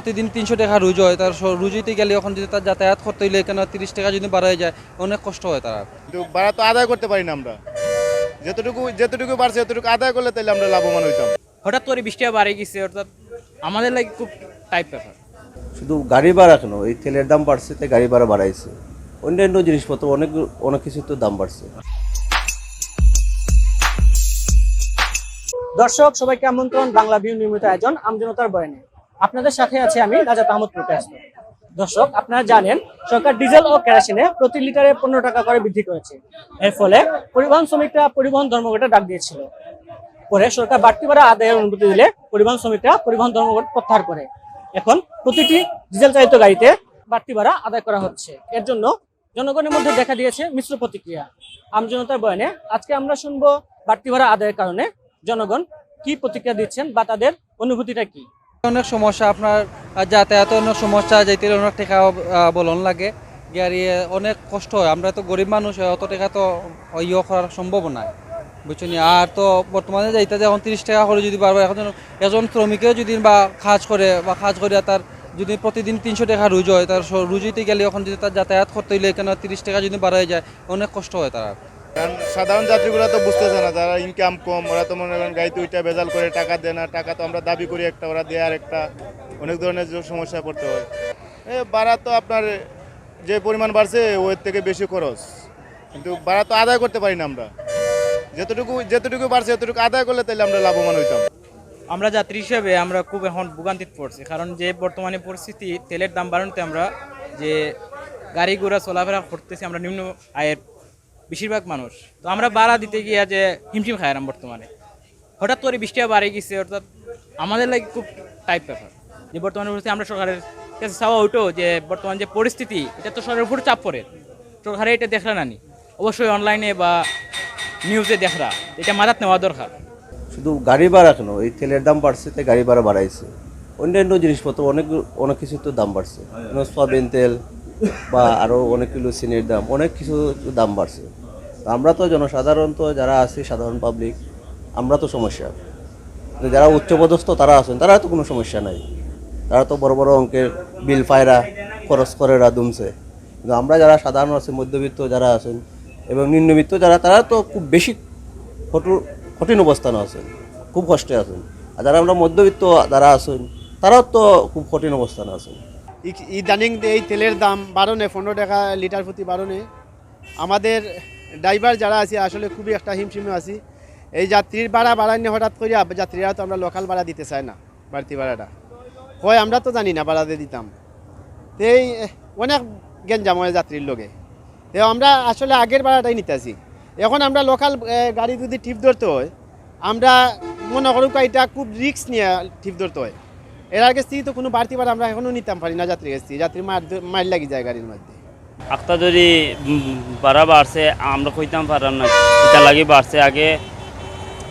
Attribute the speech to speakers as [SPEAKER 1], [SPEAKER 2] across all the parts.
[SPEAKER 1] প্রতিদিন ৩০০ টাকা রুজ হয়, তার রুজিতে গেলে এখন যদি তার যাতায়াত করতে হইলে এখানে ৩০ টাকা যদি বাড়ায় যায় অনেক কষ্ট হয় তার।
[SPEAKER 2] কিন্তু ভাড়া তো আদায় করতে পারি না আমরা, যেতটুকু বাড়ছে এতটুকু আদায় করলে তাহলে আমরা লাভবান হইতাম।
[SPEAKER 3] হঠাৎ করে বৃষ্টিটা বাড়ে গেছে, অর্থাৎ আমাদের লাগে খুব টাইপ ব্যাপার।
[SPEAKER 4] শুধু গাড়ি ভাড়া কেন, এই তেলের দাম বাড়ছে তাই গাড়ি ভাড়া বাড়াইছে, অন্যান্য জিনিসপত্র অনেক কিছুর তো দাম বাড়ছে।
[SPEAKER 5] দর্শক সবাইকে আমন্ত্রণ বাংলা ভিউ নিয়মিত আয়োজন আমজনতার বয়ানে। আপনাদের সাথে আছে আমি রাজা আহমদ প্রকাশ। দর্শক আপনারা জানেন সরকার ডিজেল ও কেরোসিনে প্রতি লিটারে 15 টাকা করে বৃদ্ধি করেছে। এর ফলে পরিবহন শ্রমিকরা পরিবহন ধর্মঘটে ডাক দিয়েছিল। পরে সরকার বাড়তি ভাড়া আদায়ের অনুমতি দিলে পরিবহন শ্রমিকরা পরিবহন ধর্মঘট প্রত্যাহার করে। এখন প্রতিটি ডিজেল চালিত গাড়িতে বাড়তি ভাড়া আদায় করা হচ্ছে। এর জন্য জনগণের মধ্যে দেখা দিয়েছে মিশ্র প্রতিক্রিয়া। আমজনতার বয়ানে আজকে আমরা শুনবো বাড়তি ভাড়া আদায়ের কারণে জনগণ কি প্রতিক্রিয়া দিচ্ছেন বা তাদের অনুভূতিটা কি।
[SPEAKER 1] অনেক সমস্যা, আপনার যাতায়াতে অনেক সমস্যা, যাইতে অনেক টাকা বলন লাগে, গাড়ি অনেক কষ্ট হয়। আমরা তো গরিব মানুষ, অত টাকা তো করা সম্ভব নয়, বুঝছেন। আর তো বর্তমানে যাইতে এখন 30 টাকা করে যদি বারবার এখন একজন শ্রমিকেও যদি বা কাজ করে তার যদি প্রতিদিন 300 টাকা রুজ হয়, তার রুজিতে গেলে এখন যদি তার যাতায়াত করতে হইলে এখানে 30 টাকা যদি বাড়ায় যায় অনেক কষ্ট হয় তার।
[SPEAKER 2] কারণ সাধারণ যাত্রীগুলো তো বুঝতেছে না, যারা ইনকাম কম ওরা তো মনে করেন গাড়িতে ওইটা ভেজাল করে টাকা দেয় না, টাকা তো আমরা দাবি করি একটা, ওরা দেয় আর একটা, অনেক ধরনের সমস্যায় পড়তে হয়। ভাড়া তো আপনার যে পরিমাণ বাড়ছে ওর থেকে বেশি খরচ, কিন্তু ভাড়া তো আদায় করতে পারি না আমরা, যেতটুকু বাড়ছে এতটুকু আদায় করলে তাহলে আমরা লাভবান হইতাম।
[SPEAKER 3] আমরা যাত্রী হিসেবে আমরা খুব এখন ভোগান্তিতে পড়ছি, কারণ যে বর্তমানে পরিস্থিতি তেলের দাম বাড়ানোতে আমরা যে গাড়ি ঘোড়া চলাফেরা করতেছি আমরা নিম্ন আয়ের বেশিরভাগ মানুষ, তো আমরা ভাড়া দিতে গিয়ে যে হিমশিম খাইলাম বর্তমানে। হঠাৎ করে বৃষ্টিটা বাড়ে গেছে, অর্থাৎ আমাদের লাগে খুব টাইপ ব্যাপার। যে বর্তমানে পরিস্থিতি আমরা সরকারের কাছে চাওয়া ওঠো যে বর্তমান যে পরিস্থিতি এটা তো সরকারের উপর চাপ পড়ে, সরকারে এটা দেখলা নানি, অবশ্যই অনলাইনে বা নিউজে দেখরা, এটা মাথাত নেওয়া দরকার।
[SPEAKER 4] শুধু গাড়ি ভাড়া কেন, এই তেলের দাম বাড়ছে তাই গাড়ি ভাড়া বাড়াইছে, অন্যান্য জিনিসপত্র অনেক কিছুর তো দাম বাড়ছে, সয়াবিন তেল বা আরও অনেক কিলো চিনির দাম, অনেক কিছু দাম বাড়ছে। আমরা তো জনসাধারণ, তো যারা আছি সাধারণ পাবলিক, আমরা তো সমস্যা। যারা উচ্চপদস্থ তারা আছেন তারা তো কোনো সমস্যা নাই, তারা তো বড় বড় অঙ্কের বিল ফায়রা খরচ করে দুমছে। কিন্তু আমরা যারা সাধারণ আছি, মধ্যবিত্ত যারা আছেন এবং নিম্নবিত্ত যারা, তারা তো খুব বেশি কঠিন অবস্থানে আছেন, খুব কষ্টে আছেন। আর যারা আমরা মধ্যবিত্ত যারা আছেন তারাও তো খুব কঠিন অবস্থানে আছেন।
[SPEAKER 6] ইদানিং এই তেলের দাম বাড়নে 15 টাকা লিটার প্রতি বাড়নে আমাদের ড্রাইভার যারা আছে আসলে খুবই একটা হিমশিমে আছি। এই যাত্রীর ভাড়া বাড়ানো হঠাৎ করে যাত্রীরা তো আমরা লোকাল ভাড়া দিতে চাই না, বাড়তি ভাড়াটা হয় আমরা তো জানি না ভাড়া দিয়ে দিতাম, তো এই অনেক গেঞ্জাম হয় যাত্রীর লোকে। তো আমরা আসলে আগের ভাড়াটাই নিতে আসি। এখন আমরা লোকাল গাড়ি যদি টিপ ধরতে হয়, আমরা মনে করুক এটা খুব রিস্ক নিয়ে টিপ ধরতে হয়। এর আগে তো কোনো বাড়তি ভাড়া আমরা এখনও নিতাম পারি না যাত্রীর কাছ থেকে, যাত্রীর মাইল লাগি যায় গাড়ির মধ্যে।
[SPEAKER 7] একটা যদি ভাড়া বাড়ছে আমরা কইতাম পারাম না, এটা লাগে বাড়ছে।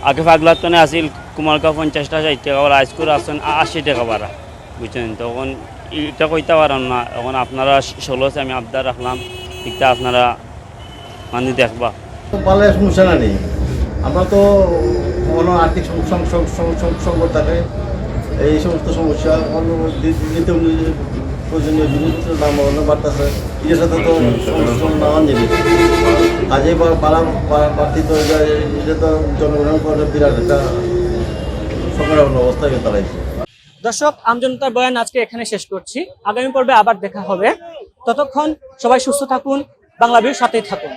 [SPEAKER 7] আগে পাগলাতনে আসিল কুমারগাঁও 50 টাকা 60 টাকা, আবার আইসকুর আসছেন 80 টাকা ভাড়া, বুঝছেন। তখন এটা কইতে পারাম না। এখন আপনারা 16 আমি আবদার রাখলাম, এটা আপনারা মানে দেখবা।
[SPEAKER 8] পালে সমস্যা না নেই, আমরা তো কোনো আর্থিক সংকট থাকে, এই সমস্ত সমস্যা নিত্য প্রয়োজনীয় জিনিসপত্রের দাম বাড়তেছে, এর সাথে তো সমস্যা নানান জিনিস কাজে বাড়তি তো এটা তো জনগণের পরে বিরাট একটা সংকট অবস্থায় দাঁড়াইছে।
[SPEAKER 5] দর্শক আমজনতার বয়ান আজকে এখানে শেষ করছি। আগামী পর্বে আবার দেখা হবে। ততক্ষণ সবাই সুস্থ থাকুন, বাংলা ভিউর সাথেই থাকুন।